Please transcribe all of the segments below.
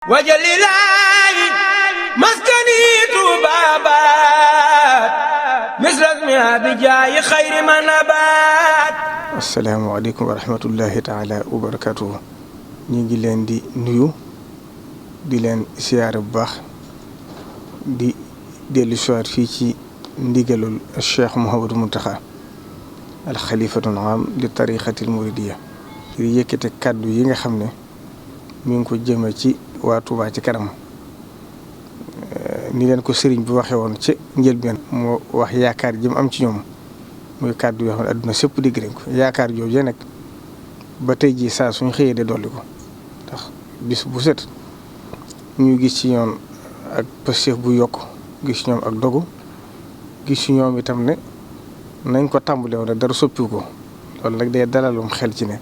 wajalilaayi maskani tuubaabaat misrasmi abijaayi xayri ma nabaat. asalaamaaleykum wa rahmatullahi taala wa barakaatuhu. ñu ngi leen di nuyu di leen siyaare bu baax di dellu siwaat fii ci ndigalul Cheikh Mouhamadou Mountakha al xalifatul aam li tariqatil muridiyya ngir yëkkate kàddu yi nga xam ne mi ngi ko jëme ci waa Touba ci kanam ni leen ko sëriñ bi waxee woon ci njëlbeen moo wax yaakaar ji mu am ci ñoom muy kàddu yoo xam ne adduna sëpp dégg nañ ko yaakaar jooju nag ba tey jii saa suñ xëyee de dolli ko ndax bis bu set ñu gis ci ñoom ak pëstéef bu yokk gis ci ñoom ak dogu gis ci ñoom itam ne nañ ko tàmbalee woon dara soppiwu ko loolu nag day dalalum xel ci ne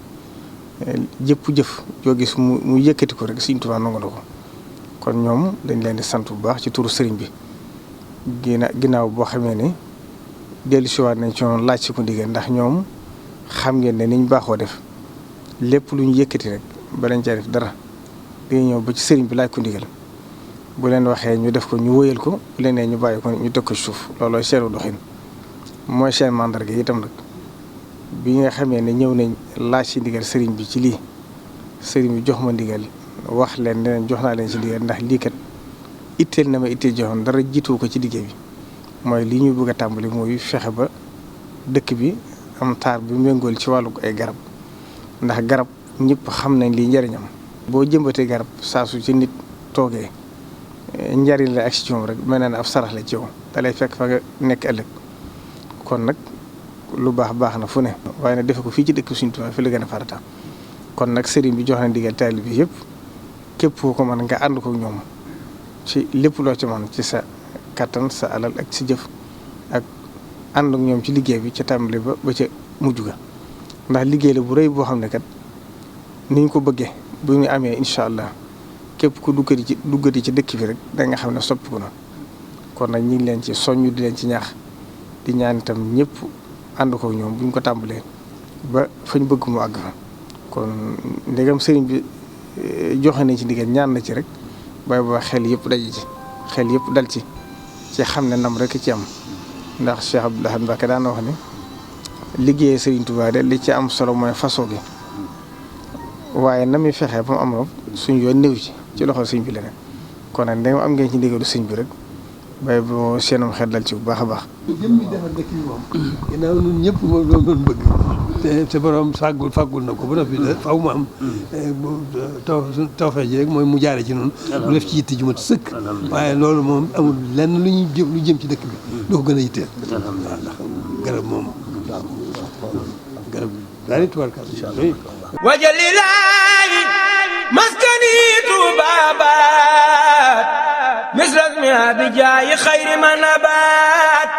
jëpp jëf joo gis mu yëkkati ko rek Sëriñ Tuubaa nangu na ko kon ñoom dañ leen di sant bu baax ci turu sëriñ bi ginnaaw boo xamee ne dellusiwaat nañ ci ñoom laaj si ko ndigal ndax ñoom xam ngeen ne niñ baaxoo def lépp lu ñu yëkkati rek balañ caa def dara dañuy ñëw ba ci sëriñ bi laaj ko ndigal bu leen waxee ñu def ko ñu wëyal ko bu leen nee ñu bàyyi ko ñu teg ko ci suuf loolooy seenu doxin mooy seen mandarga itam nag bi nga xamee ne ñëw nañ laaj si ndigal sëriñ bi ci lii sëriñ bi jox ma ndigal wax leen ne jox naa leen si ndigal ndax lii kat itteel na ma itteel joxoon dara jiitu ko ci liggéey bi mooy li ñu bëgg a tàmbali mooy fexe ba dëkk bi am taar bi méngool ci wàllu ay garab ndax garab ñëpp xam nañ lii njariñam boo jëmbatee garab saa su ci nit toogee njariñ la ak si moom rek mel na ne ab sarax la ci yow da lay fekk fa nga nekk ëllëg kon nag lu baax na fu ne waaye nag defe ko fii ci dëkk Sëriñ Tuubaa fi la gën a farata kon nag sëriñ bi jox na ndigal taalibe bi yëpp képp ku ko mën nga ànd ko ñoom ci lépp loo ci mën ci sa kattan sa alal ak si jëf ak ànd ak ñoom ci liggéey bi ca tàmbali ba ca mujj ga ndax liggéey la bu rëy boo xam ne kat niñ ko bëggee bu ñu amee incha allah képp ku duggati ci dëkk bi rek da nga xam ne soppiku na kon nag ñu ngi leen ci soññu di leen ci ñaax di ñaan itam ñëpp ànd ko ñoom buñ ko tàmbalee ba fañ bëgg mu àgg fa kon ndegam sëriñ bi joxe nañ ci ndigal ñaan na ci rek bay ba xel yëpp daje ci xel yëpp dal ci xam ne ndam rek ci am ndax Cheikh Abdoul Ahad Mbacké daan wax ne liggéeyee Sëriñ Tuubaa de li ci am solo mooy façon gi waaye na muy fexee ba mu am suñ yoon néew ci loxo sëñ bi la ne kon nag ndegam am ngeen ci ndigalu sëñ bi rek bay boo seenum xel dal ci bu baax a baax. jëm bi defar dëkk bi moom ginnaaw ñun ñëpp moom loolu doon bëgg te borom fàggul na ko ba noppi faw mu am tawfeex ji rek mooy mu jaare ci noonu mu def ci yitte ju mat sëkk waaye loolu moom amul lenn lu jëm ci dëkk bi doo ko gën a yitteel waaw ndax garab moom garab daal di tubarkal wajalilaayi maskani tuubaabaat misrasmi abijaayi xayri ma nabaat